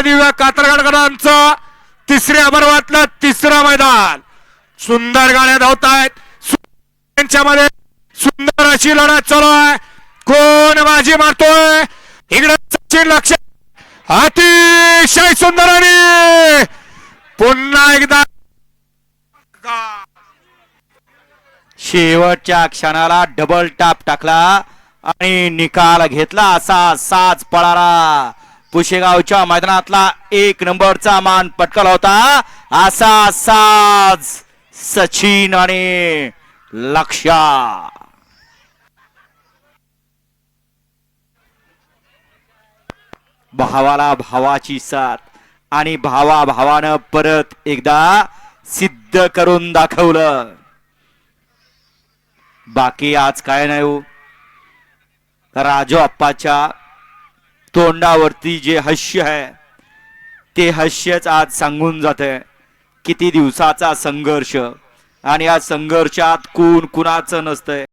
भव्य दिव्य कातरगडकरांचं तिसऱ्या पर्वातलं तिसरं मैदान. सुंदर गाड्या धावतायत त्यांच्यामध्ये. सुंदर अशी लढत चालू आहे. कोण बाजी मारतोय इकडे सचिन लक्ष. अतिशय सुंदर आणि पुन्हा एकदा शेवटच्या क्षणाला डबल टाप टाकला आणि निकाल घेतला. असा साज पळाला. पुशेगावच्या मैदानातला 1 नंबरचा मान पटकावला होता. असा साज सचिन आणि लक्ष्या. भावाला भावाची साथ आणि भावानं परत एकदा सिद्ध करून दाखवलं. बाकी आज काय नाही हो. राजू अप्पाच्या तोंडावरती जे हास्य आहे ते हास्यच आज सांगून जाते किती दिवसाचा संघर्ष आणि या संघर्षात कोण कुणाचं नसतंय.